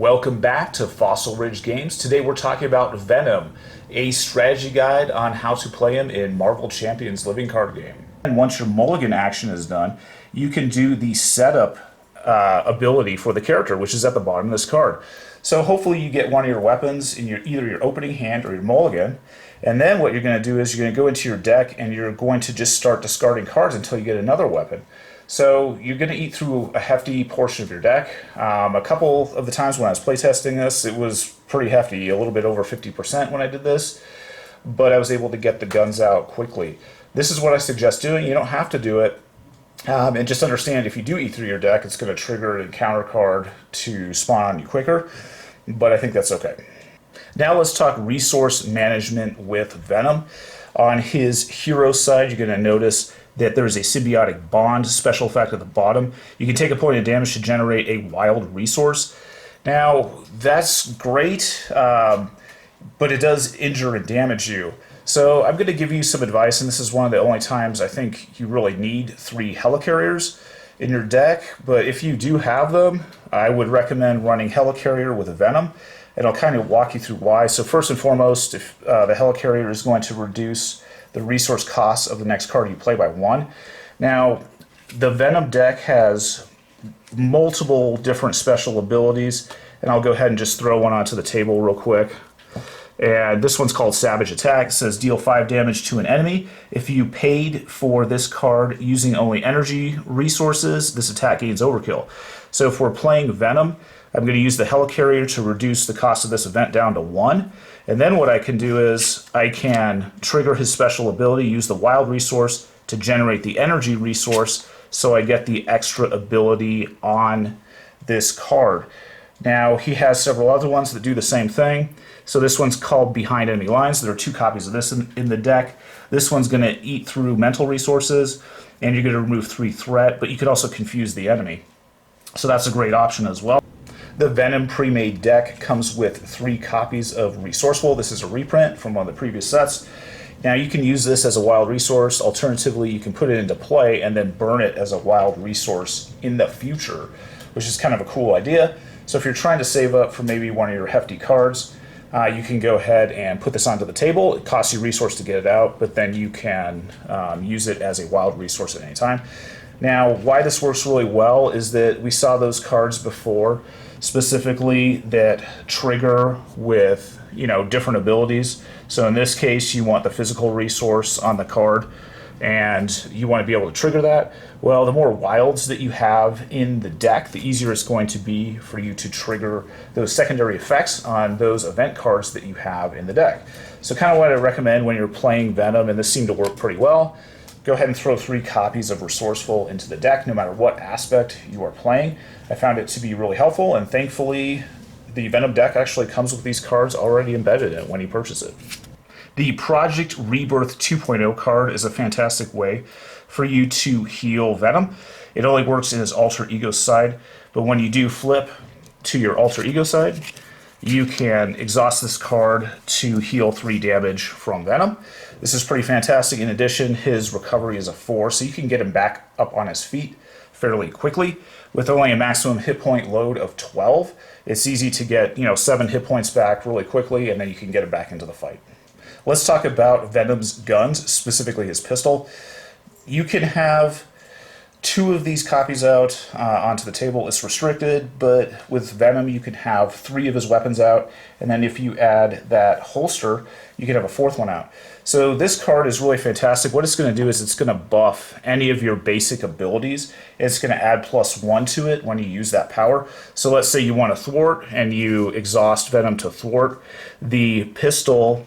Welcome back to Fossil Ridge Games. Today we're talking about Venom, a strategy guide on how to play him in Marvel Champions living card game. And once your mulligan action is done, you can do the setup ability for the character, which is at the bottom of this card. So hopefully you get one of your weapons in either your opening hand or your mulligan, and then what you're going to do is you're going to go into your deck and you're going to just start discarding cards until you get another weapon. So you're going to eat through a hefty portion of your deck. A couple of the times when I was playtesting this, it was pretty hefty, a little bit over 50% when I did this, but I was able to get the guns out quickly. This is what I suggest doing. You don't have to do it. And just understand, if you do eat through your deck, it's going to trigger an encounter card to spawn on you quicker, but I think that's okay. Now let's talk resource management with Venom. On his hero side, you're going to notice that there is a symbiotic bond special effect at the bottom. You can take a point of damage to generate a wild resource. Now, that's great, but it does injure and damage you. So I'm going to give you some advice, and this is one of the only times I think you really need 3 helicarriers in your deck, but if you do have them, I would recommend running helicarrier with a Venom, and I'll kind of walk you through why. So first and foremost, if the helicarrier is going to reduce the resource costs of the next card you play by 1. Now, the Venom deck has multiple different special abilities, and I'll go ahead and just throw one onto the table real quick. And this one's called Savage Attack. It says deal 5 damage to an enemy. If you paid for this card using only energy resources, this attack gains overkill. So if we're playing Venom, I'm going to use the helicarrier to reduce the cost of this event down to 1. And then what I can do is I can trigger his special ability, use the wild resource to generate the energy resource, so I get the extra ability on this card. Now, he has several other ones that do the same thing. So this one's called Behind Enemy Lines. There are 2 copies of this in the deck. This one's going to eat through mental resources, and you're going to remove 3 threat, but you could also confuse the enemy. So that's a great option as well. The Venom pre-made deck comes with 3 copies of Resourceful. This is a reprint from one of the previous sets. Now you can use this as a wild resource. Alternatively, you can put it into play and then burn it as a wild resource in the future, which is kind of a cool idea. So if you're trying to save up for maybe one of your hefty cards, you can go ahead and put this onto the table. It costs you resource to get it out, but then you can use it as a wild resource at any time. Now, why this works really well is that we saw those cards before, specifically that trigger with, different abilities. So in this case, you want the physical resource on the card, and you want to be able to trigger that. Well, the more wilds that you have in the deck, the easier it's going to be for you to trigger those secondary effects on those event cards that you have in the deck. So kind of what I recommend when you're playing Venom, and this seemed to work pretty well, go ahead and throw 3 copies of Resourceful into the deck, no matter what aspect you are playing. I found it to be really helpful, and thankfully the Venom deck actually comes with these cards already embedded in it when you purchase it. The Project Rebirth 2.0 card is a fantastic way for you to heal Venom. It only works in his alter ego side, but when you do flip to your alter ego side, you can exhaust this card to heal 3 damage from Venom. This is pretty fantastic. In addition, his recovery is a 4, so you can get him back up on his feet fairly quickly. With only a maximum hit point load of 12, it's easy to get 7 hit points back really quickly, and then you can get him back into the fight. Let's talk about Venom's guns, specifically his pistol. You can have 2 of these copies out onto the table. It's restricted, but with Venom you can have 3 of his weapons out, and then if you add that holster, you can have a 4th one out. So this card is really fantastic. What it's going to do is it's going to buff any of your basic abilities. It's going to add +1 to it when you use that power. So let's say you want to thwart and you exhaust Venom to thwart. The pistol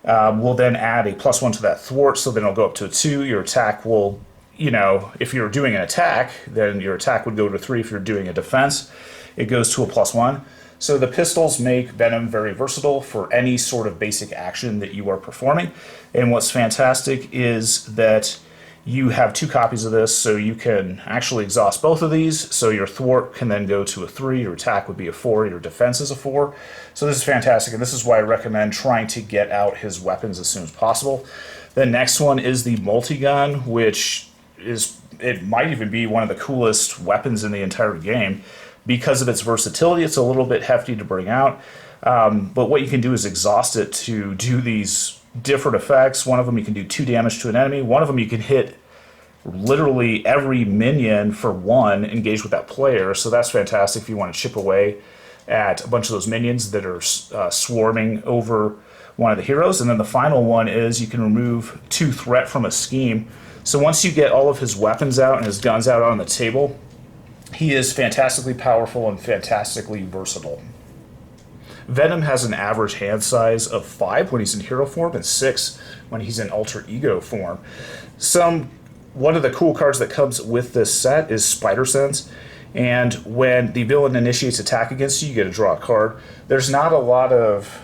will then add a +1 to that thwart, so then it'll go up to a 2. Your attack will, if you're doing an attack, then your attack would go to 3. If you're doing a defense, it goes to a +1. So the pistols make Venom very versatile for any sort of basic action that you are performing. And what's fantastic is that you have 2 copies of this, so you can actually exhaust both of these. So your thwart can then go to a 3, your attack would be a 4, your defense is a 4. So this is fantastic, and this is why I recommend trying to get out his weapons as soon as possible. The next one is the mulligan, which it might even be one of the coolest weapons in the entire game. Because of its versatility, it's a little bit hefty to bring out. But what you can do is exhaust it to do these different effects. One of them you can do 2 damage to an enemy. One of them you can hit literally every minion for 1 engaged with that player. So that's fantastic if you want to chip away at a bunch of those minions that are swarming over one of the heroes. And then the final one is you can remove 2 threat from a scheme. So once you get all of his weapons out and his guns out on the table, he is fantastically powerful and fantastically versatile. Venom has an average hand size of 5 when he's in hero form and 6 when he's in alter ego form. One of the cool cards that comes with this set is Spider Sense, and when the villain initiates attack against you, you get to draw a card. There's not a lot of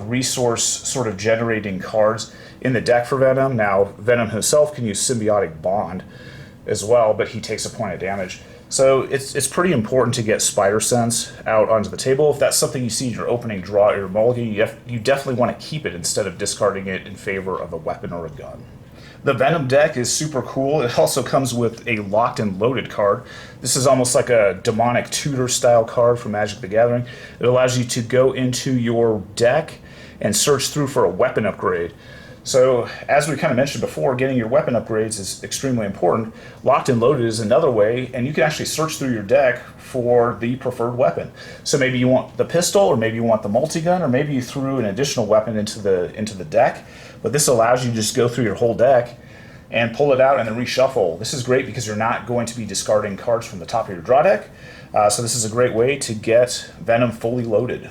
resource sort of generating cards in the deck for Venom. Now, Venom himself can use Symbiotic Bond as well, but he takes a point of damage. So it's pretty important to get Spider Sense out onto the table. If that's something you see in your opening draw or your mulligan, you definitely want to keep it instead of discarding it in favor of a weapon or a gun. The Venom deck is super cool. It also comes with a locked and loaded card. This is almost like a demonic tutor style card from Magic the Gathering. It allows you to go into your deck and search through for a weapon upgrade. So, as we kind of mentioned before, getting your weapon upgrades is extremely important. Locked and loaded is another way, and you can actually search through your deck for the preferred weapon. So maybe you want the pistol, or maybe you want the multi-gun, or maybe you threw an additional weapon into the deck. But this allows you to just go through your whole deck and pull it out and then reshuffle. This is great because you're not going to be discarding cards from the top of your draw deck. So this is a great way to get Venom fully loaded.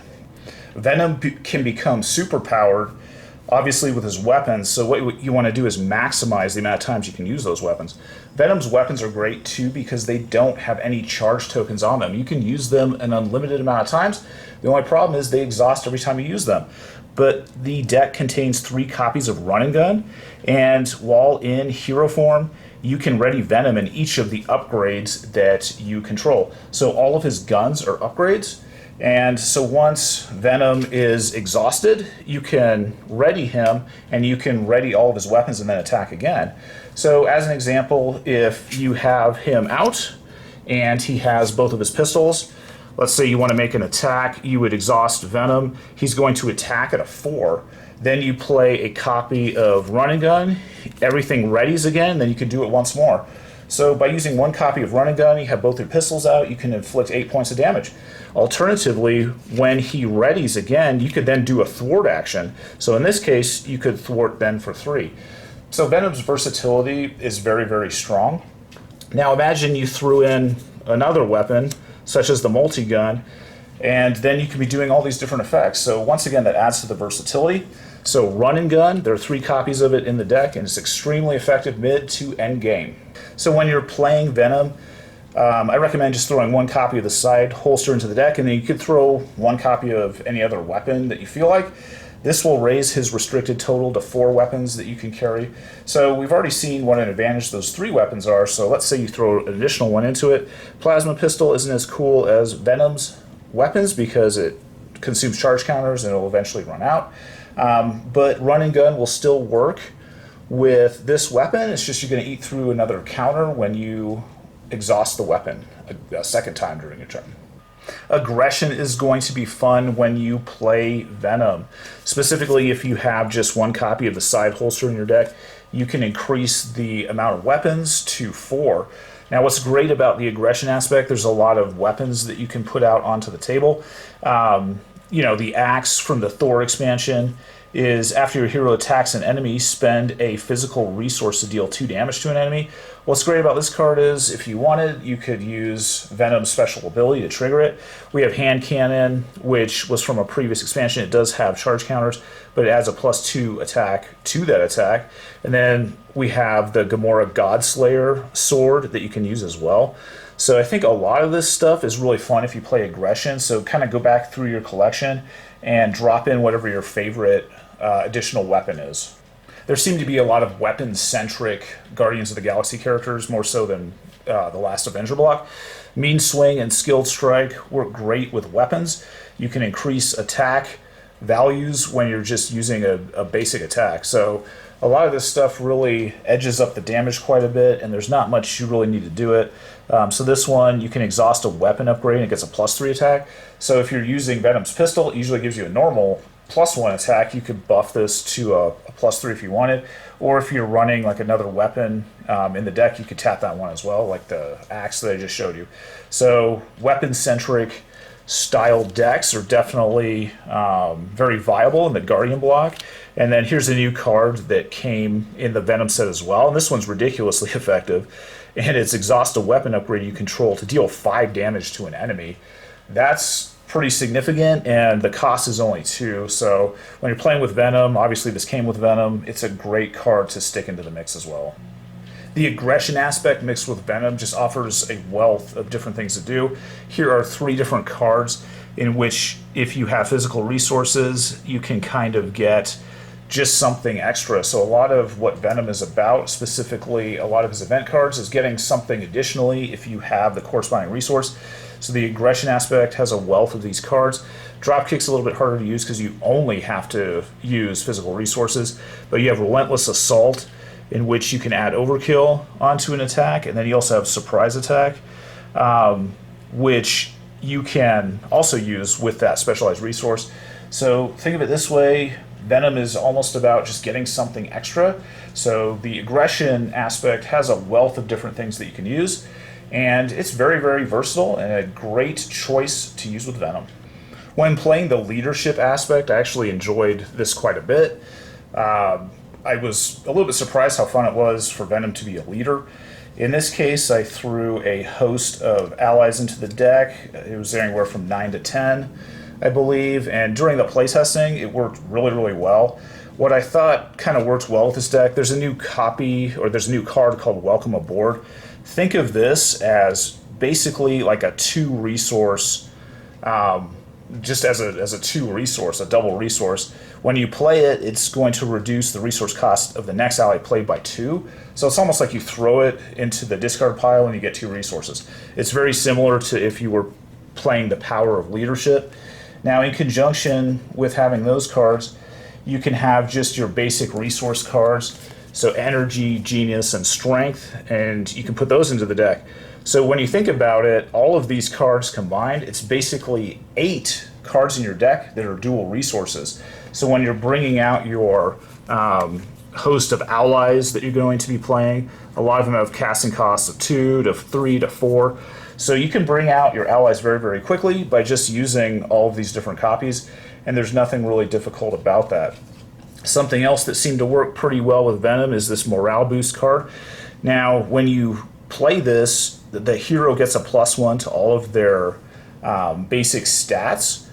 Venom can become super powered, obviously, with his weapons. So what you want to do is maximize the amount of times you can use those weapons. Venom's weapons are great too because they don't have any charge tokens on them. You can use them an unlimited amount of times. The only problem is they exhaust every time you use them. But the deck contains 3 copies of Run and Gun, and while in hero form, you can ready Venom in each of the upgrades that you control. So all of his guns are upgrades. And so once Venom is exhausted, you can ready him, and you can ready all of his weapons and then attack again. So as an example, if you have him out and he has both of his pistols, let's say you want to make an attack, you would exhaust Venom. He's going to attack at a 4. Then you play a copy of Run and Gun. Everything readies again, then you can do it once more. So by using 1 copy of Run and Gun, you have both your pistols out, you can inflict 8 points of damage. Alternatively, when he readies again, you could then do a thwart action. So in this case, you could thwart then for 3. So Venom's versatility is very, very strong. Now imagine you threw in another weapon, such as the multi-gun, and then you can be doing all these different effects. So once again, that adds to the versatility. So Run and Gun, there are 3 copies of it in the deck, and it's extremely effective mid to end game. So when you're playing Venom, I recommend just throwing 1 copy of the side holster into the deck, and then you could throw 1 copy of any other weapon that you feel like. This will raise his restricted total to 4 weapons that you can carry. So we've already seen what an advantage those 3 weapons are, so let's say you throw an additional one into it. Plasma Pistol isn't as cool as Venom's weapons because it consumes charge counters and it will eventually run out. But Run and Gun will still work with this weapon. It's just you're going to eat through another counter when you exhaust the weapon a second time during your turn. Aggression is going to be fun when you play Venom. Specifically, if you have just 1 copy of the side holster in your deck, you can increase the amount of weapons to 4. Now, what's great about the aggression aspect, there's a lot of weapons that you can put out onto the table. The axe from the Thor expansion is after your hero attacks an enemy, spend a physical resource to deal 2 damage to an enemy. What's great about this card is if you wanted, you could use Venom's special ability to trigger it. We have Hand Cannon, which was from a previous expansion. It does have charge counters, but it adds a +2 attack to that attack. And then we have the Gamora Godslayer sword that you can use as well. So I think a lot of this stuff is really fun if you play aggression. So kind of go back through your collection and drop in whatever your favorite additional weapon is. There seem to be a lot of weapon-centric Guardians of the Galaxy characters, more so than the last Avenger block. Mean Swing and Skilled Strike work great with weapons. You can increase attack values when you're just using a basic attack. So a lot of this stuff really edges up the damage quite a bit, and there's not much you really need to do it. So this one, you can exhaust a weapon upgrade and it gets a +3 attack. So if you're using Venom's pistol, it usually gives you a normal +1 attack. You could buff this to a +3 if you wanted, or if you're running like another weapon in the deck, you could tap that one as well, like the axe that I just showed you. So weapon-centric style decks are definitely very viable in the Guardian block. And then here's a new card that came in the Venom set as well, and this one's ridiculously effective. And it's exhaust a weapon upgrade you control to deal 5 damage to an enemy. That's pretty significant, and the cost is only 2. So when you're playing with Venom, obviously this came with Venom, it's a great card to stick into the mix as well. The aggression aspect mixed with Venom just offers a wealth of different things to do. Here are 3 different cards in which if you have physical resources, you can kind of get just something extra. So a lot of what Venom is about, specifically a lot of his event cards, is getting something additionally if you have the corresponding resource. So the aggression aspect has a wealth of these cards. Dropkick's a little bit harder to use because you only have to use physical resources, but you have Relentless Assault, in which you can add overkill onto an attack, and then you also have surprise attack, which you can also use with that specialized resource. So think of it this way, Venom is almost about just getting something extra. So the aggression aspect has a wealth of different things that you can use, and it's very, very versatile and a great choice to use with Venom. When playing the leadership aspect, I actually enjoyed this quite a bit. I was a little bit surprised how fun it was for Venom to be a leader. In this case, I threw a host of allies into the deck. It was anywhere from 9 to 10, I believe, and during the playtesting, it worked really, really well. What I thought kind of worked well with this deck, there's a new copy, or there's a new card called Welcome Aboard. Think of this as basically like a 2-resource, just as a 2-resource, a double resource. When you play it, it's going to reduce the resource cost of the next ally played by 2. So it's almost like you throw it into the discard pile and you get 2 resources. It's very similar to if you were playing the Power of Leadership. Now, in conjunction with having those cards, you can have just your basic resource cards, so Energy, Genius, and Strength, and you can put those into the deck. So when you think about it, all of these cards combined, it's basically 8 cards in your deck that are dual resources. So when you're bringing out your host of allies that you're going to be playing, a lot of them have casting costs of 2 to 3 to 4. So you can bring out your allies very, very quickly by just using all of these different copies, and there's nothing really difficult about that. Something else that seemed to work pretty well with Venom is this morale boost card. Now, when you play this, the hero gets a +1 to all of their basic stats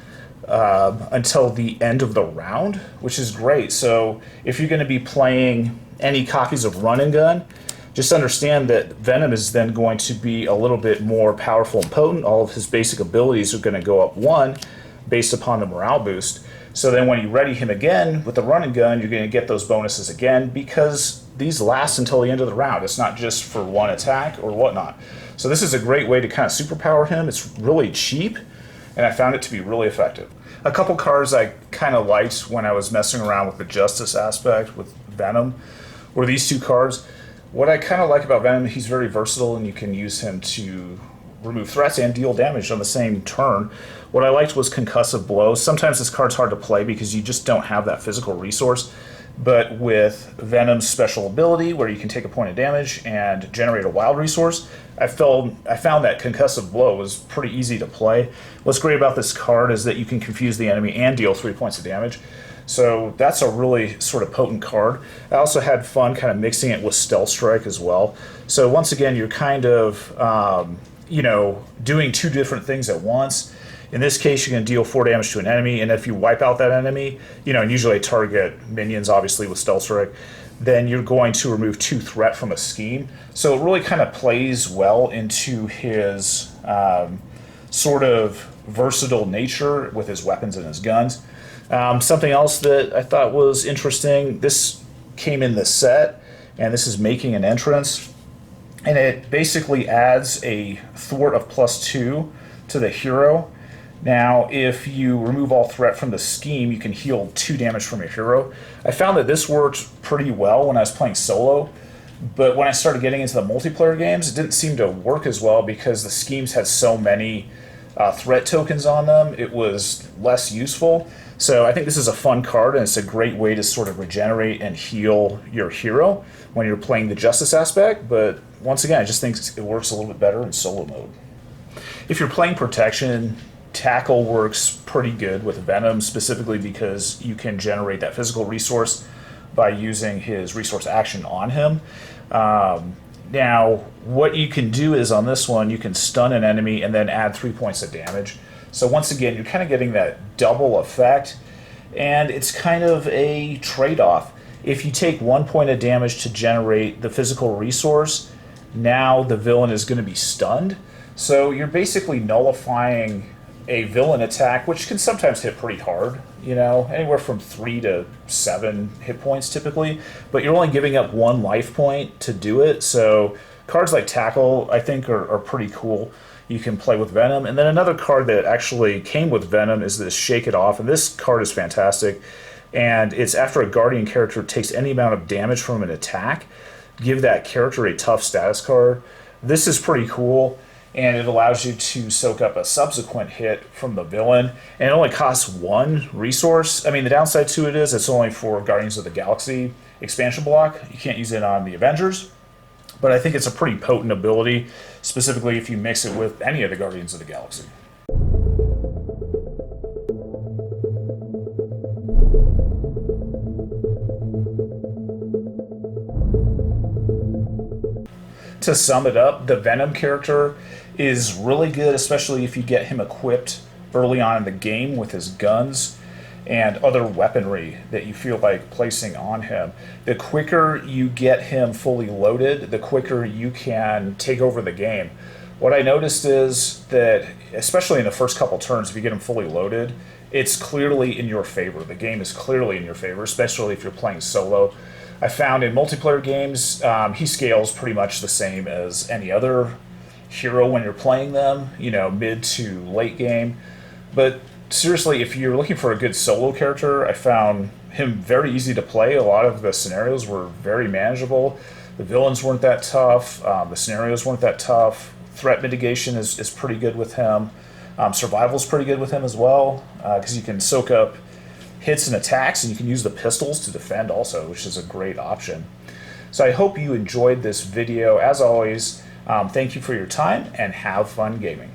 until the end of the round, which is great. So if you're going to be playing any copies of Run and Gun, just understand that Venom is then going to be a little bit more powerful and potent. All of his basic abilities are going to go up 1 based upon the morale boost. So then when you ready him again with the Run and Gun, you're going to get those bonuses again because these last until the end of the round. It's not just for 1 attack or whatnot. So this is a great way to kind of superpower him. It's really cheap, and I found it to be really effective. A couple cards I kind of liked when I was messing around with the Justice aspect with Venom were these 2 cards. What I kind of like about Venom, he's very versatile, and you can use him to remove threats and deal damage on the same turn. What I liked was Concussive Blow. Sometimes this card's hard to play because you just don't have that physical resource, but with Venom's special ability, where you can take a point of damage and generate a wild resource, I found that Concussive Blow was pretty easy to play. What's great about this card is that you can confuse the enemy and deal 3 points of damage. So that's a really sort of potent card. I also had fun kind of mixing it with Stealth Strike as well. So once again, you're kind of, doing 2 different things at once. In this case, you're going to deal 4 damage to an enemy, and if you wipe out that enemy, and usually I target minions, obviously, with Stealth Strike, then you're going to remove 2 threat from a scheme. So it really kind of plays well into his sort of versatile nature with his weapons and his guns. Something else that I thought was interesting, this came in the set, and this is Making an Entrance, and it basically adds a thwart of +2 to the hero. Now, if you remove all threat from the scheme, you can heal 2 damage from your hero. I found that this worked pretty well when I was playing solo, but when I started getting into the multiplayer games, it didn't seem to work as well because the schemes had so many threat tokens on them. It was less useful. So I think this is a fun card, and it's a great way to sort of regenerate and heal your hero when you're playing the Justice aspect, but once again, I just think it works a little bit better in solo mode. If you're playing protection, Tackle works pretty good with Venom, specifically because you can generate that physical resource by using his resource action on him. Now, what you can do is on this one, you can stun an enemy and then add 3 points of damage. So once again, you're kind of getting that double effect, and it's kind of a trade-off. If you take 1 point of damage to generate the physical resource, now the villain is going to be stunned. So you're basically nullifying a villain attack, which can sometimes hit pretty hard, you know, anywhere from 3 to 7 hit points typically, but you're only giving up 1 life point to do it. So cards like Tackle, I think, are pretty cool. You can play with Venom. And then another card that actually came with Venom is this Shake It Off, and this card is fantastic. And it's after a Guardian character takes any amount of damage from an attack, give that character a tough status card. This is pretty cool, and it allows you to soak up a subsequent hit from the villain, and it only costs 1 resource. I mean, the downside to it is it's only for Guardians of the Galaxy expansion block. You can't use it on the Avengers, but I think it's a pretty potent ability, specifically if you mix it with any of the Guardians of the Galaxy. To sum it up, the Venom character is really good, especially if you get him equipped early on in the game with his guns and other weaponry that you feel like placing on him. The quicker you get him fully loaded, the quicker you can take over the game. What I noticed is that, especially in the first couple turns, if you get him fully loaded, it's clearly in your favor. The game is clearly in your favor, especially if you're playing solo. I found in multiplayer games, he scales pretty much the same as any other hero when you're playing them, you know, mid to late game. But seriously, if you're looking for a good solo character, I found him very easy to play. A lot of the scenarios were very manageable. The villains weren't that tough. The scenarios weren't that tough. Threat mitigation is pretty good with him. Survival's pretty good with him as well, because you can soak up hits and attacks, and you can use the pistols to defend also, which is a great option. So I hope you enjoyed this video. As always, thank you for your time, and have fun gaming.